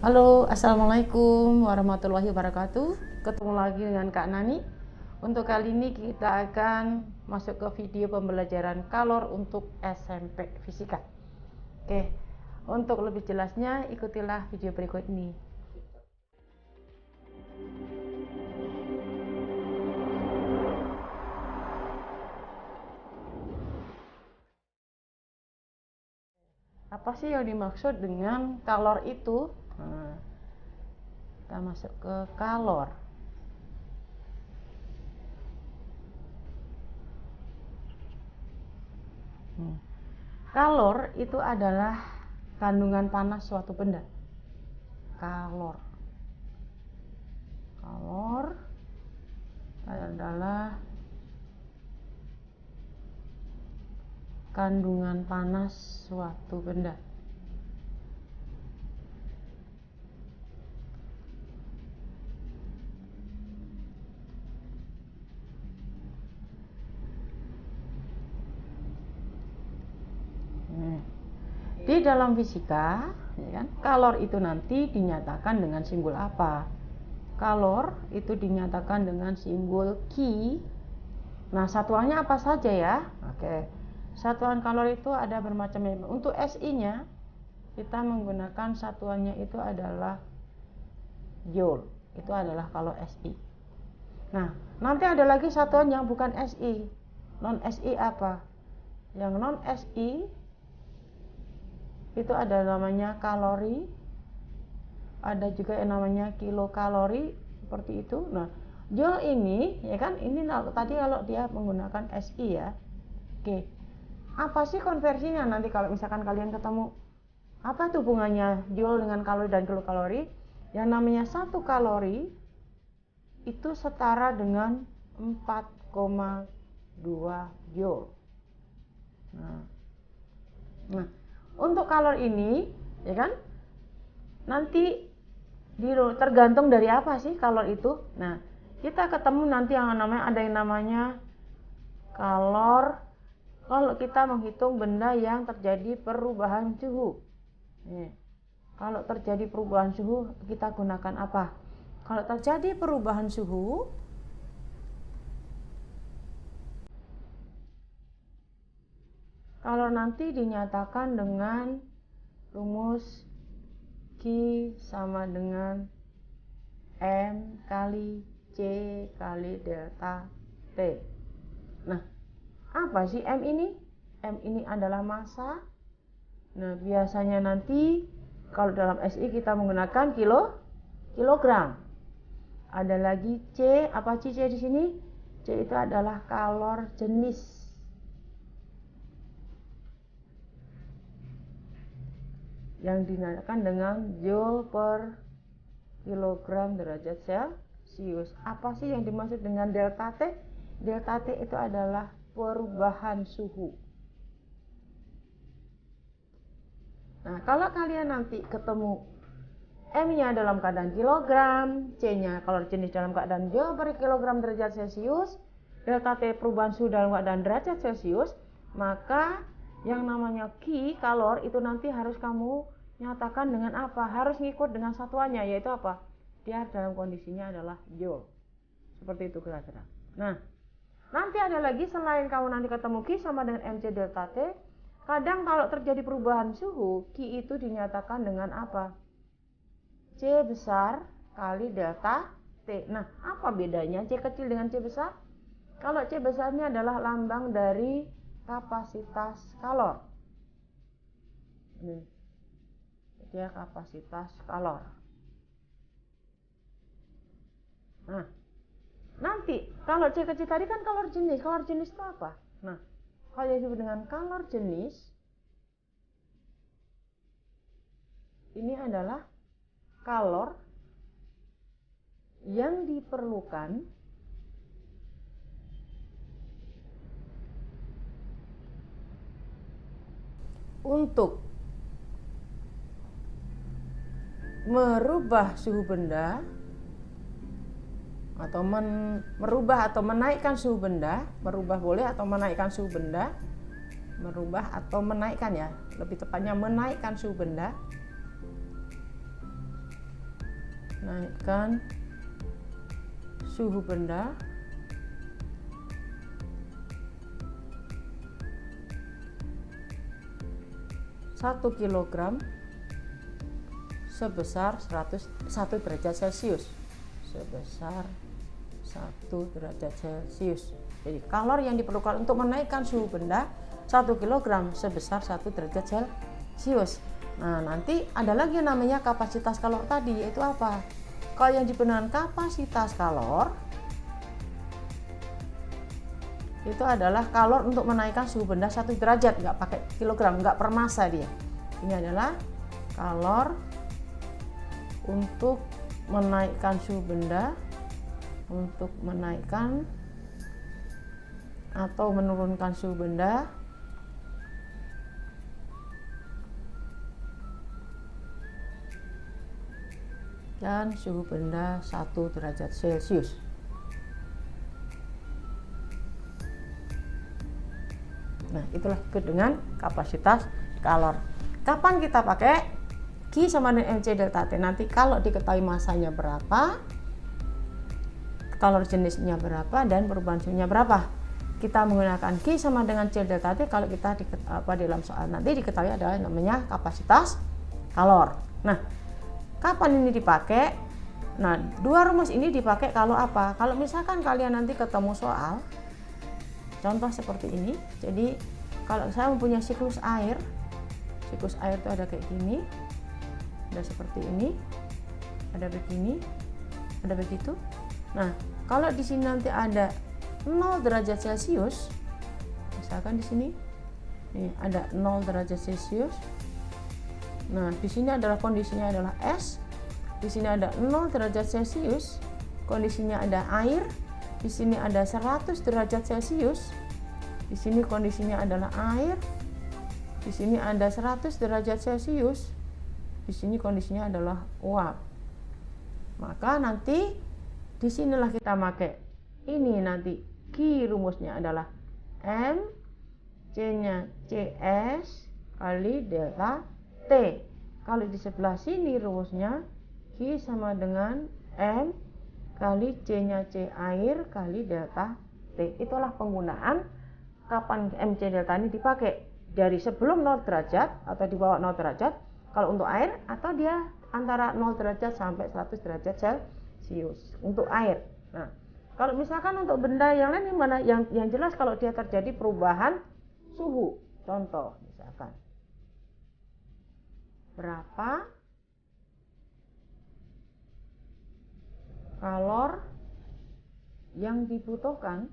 Halo, assalamualaikum warahmatullahi wabarakatuh. Ketemu lagi dengan Kak Nani. Untuk kali ini kita akan masuk ke video pembelajaran kalor untuk SMP Fisika. Oke, untuk lebih jelasnya ikutilah video berikut ini. Apa sih yang dimaksud dengan kalor itu? Nah, kita masuk ke kalor. Kalor itu adalah kandungan panas suatu benda. Kalor adalah kandungan panas suatu benda. Di dalam fisika, ya kan, kalor itu nanti dinyatakan dengan simbol apa? Kalor itu dinyatakan dengan simbol Ki. Nah, satuannya apa saja ya? Oke. Satuan kalor itu ada bermacam-macam. Untuk SI-nya kita menggunakan satuannya itu adalah joule. Itu adalah kalau SI. Nah, nanti ada lagi satuan yang bukan SI. Non SI apa? Yang non SI itu ada namanya kalori, ada juga yang namanya kilokalori, seperti itu. Nah, joule ini ya kan, ini tadi kalau dia menggunakan SI ya. Oke. Apa sih konversinya nanti kalau misalkan kalian ketemu? Apa tuh hubungannya joule dengan kalori dan kilokalori? Yang namanya 1 kalori itu setara dengan 4,2 joule. Nah, untuk kalor ini, ya kan, nanti tergantung dari apa sih kalor itu. Nah, kita ketemu nanti yang namanya ada yang namanya kalor kalau kita menghitung benda yang terjadi perubahan suhu. Nih, kalau terjadi perubahan suhu kita gunakan apa? Kalau terjadi perubahan suhu, kalau nanti dinyatakan dengan rumus Q sama dengan M kali C kali delta T. Nah, apa sih M ini? M ini adalah massa. Nah, biasanya nanti kalau dalam SI kita menggunakan kilogram. Ada lagi C, apa C di sini? C itu adalah kalor jenis. Yang dinamakan dengan joule per kilogram derajat Celcius. Apa sih yang dimaksud dengan delta T? Delta T itu adalah perubahan suhu. Nah, kalau kalian nanti ketemu M-nya dalam keadaan kilogram, C-nya kalor jenis dalam keadaan joule per kilogram derajat Celcius, delta T perubahan suhu dalam keadaan derajat Celcius, maka yang namanya Q kalor itu nanti harus kamu nyatakan dengan apa? Harus ngikut dengan satuannya, yaitu apa? Dia dalam kondisinya adalah joule. Seperti itu kira-kira. Nah, nanti ada lagi selain kamu nanti ketemu Q sama dengan MC delta T, kadang kalau terjadi perubahan suhu, Q itu dinyatakan dengan apa? C besar kali delta T. Nah, apa bedanya C kecil dengan C besar? Kalau C besarnya adalah lambang dari kapasitas kalor. Ini dia kapasitas kalor. Nah, nanti kalau C kecil tadi kan kalor jenis. Kalor jenis itu apa? Nah, kalau yang disebut dengan kalor jenis ini adalah kalor yang diperlukan untuk merubah suhu benda atau merubah atau menaikkan suhu benda, merubah boleh atau menaikkan suhu benda, merubah atau menaikkan ya, lebih tepatnya menaikkan suhu benda naikkan suhu benda satu kilogram sebesar 1 derajat Celcius, sebesar 1 derajat Celcius. Jadi kalor yang diperlukan untuk menaikkan suhu benda 1 kg sebesar 1 derajat Celcius. Nah, nanti ada lagi yang namanya kapasitas kalor tadi, yaitu apa? Kalau yang digunakan kapasitas kalor itu adalah kalor untuk menaikkan suhu benda 1 derajat, nggak pakai kilogram, nggak per massa dia. Ini adalah kalor untuk menaikkan suhu benda, untuk menaikkan atau menurunkan suhu benda dan suhu benda 1 derajat Celcius. Nah, itulah disebut dengan kapasitas kalor. Kapan kita pakai Q sama dengan MC delta T? Nanti kalau diketahui masanya berapa, kalor jenisnya berapa, dan perubahan suhunya berapa. Kita menggunakan Q sama dengan C delta T kalau kita dalam soal nanti diketahui adalah namanya kapasitas kalor. Nah, kapan ini dipakai? Nah, dua rumus ini dipakai kalau apa? Kalau misalkan kalian nanti ketemu soal contoh seperti ini. Jadi kalau saya mempunyai siklus air itu ada kayak gini, ada seperti ini, ada begini, ada begitu. Nah, kalau di sini nanti ada 0 derajat Celcius, misalkan di sini nih ada 0 derajat Celcius. Nah, di sini adalah kondisinya adalah es, di sini ada 0 derajat Celcius, kondisinya ada air, di sini ada 100 derajat Celcius, di sini kondisinya adalah air, di sini ada 100 derajat Celcius, di sini kondisinya adalah uap. Maka nanti disinilah kita pakai ini, nanti Q rumusnya adalah M, C-nya CS kali delta T. Kalau di sebelah sini rumusnya Q sama dengan M kali C-nya C air kali delta T. Itulah penggunaan kapan MC delta ini dipakai. Dari sebelum 0 derajat atau di bawah 0 derajat kalau untuk air, atau dia antara 0 derajat sampai 100 derajat Celcius untuk air. Nah, kalau misalkan untuk benda yang lain gimana? Yang jelas kalau dia terjadi perubahan suhu. Contoh misalkan berapa kalor yang dibutuhkan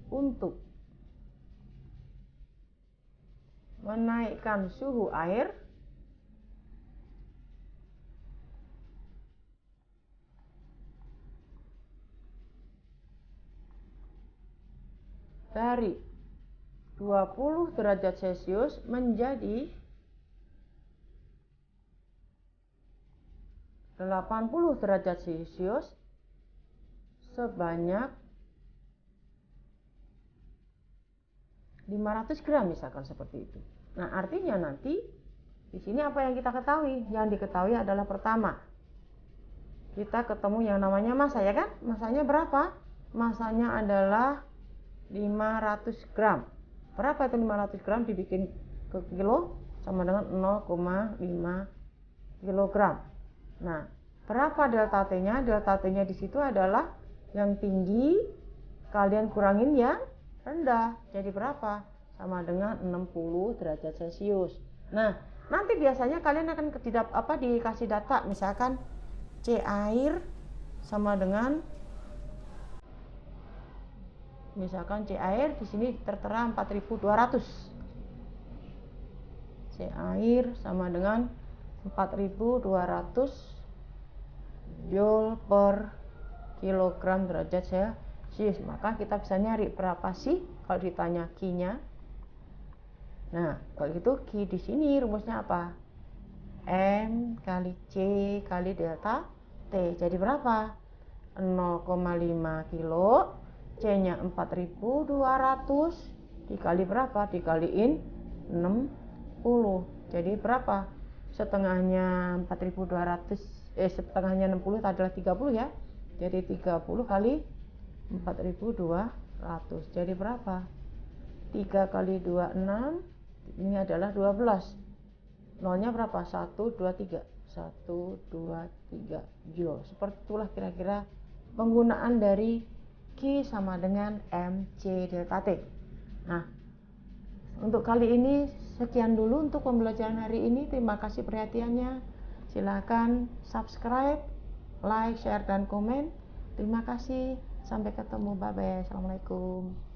untuk menaikkan suhu air dari 20 derajat Celcius menjadi 80 derajat Celcius sebanyak 500 gram misalkan seperti itu. Nah, artinya nanti di sini apa yang kita ketahui? Yang diketahui adalah pertama, kita ketemu yang namanya massa, ya kan? Massanya berapa? Massanya adalah 500 gram. Berapa itu 500 gram dibikin ke kilo? Sama dengan 0,5 kilogram. Nah, berapa delta T-nya? Delta T-nya di situ adalah yang tinggi kalian kurangin yang rendah. Jadi berapa? Sama dengan 60 derajat Celcius. Nah, nanti biasanya kalian akan dikasih data, misalkan C air sama dengan, misalkan C air di sini tertera 4200. C air sama dengan 4200 joule per kilogram derajat Celcius. Maka kita bisa nyari berapa sih kalau ditanya Q-nya. Nah, kalau gitu Q di sini rumusnya apa? M kali C kali delta T. Jadi berapa? 0,5 kilo, C-nya 4200 dikali berapa? Dikaliin Jadi berapa? Setengahnya 4.200, setengahnya 60 adalah 30 ya. Jadi 30 kali 4.200. Jadi berapa? 3 kali 2, 6. Ini adalah 12. Nolnya berapa? 1, 2, 3. 1, 2, 3 joule. Seperti itulah kira-kira penggunaan dari Q sama dengan MC delta T. Nah, untuk kali ini sekian dulu untuk pembelajaran hari ini. Terima kasih perhatiannya. Silakan subscribe, like, share, dan komen. Terima kasih. Sampai ketemu. Bye-bye. Assalamualaikum.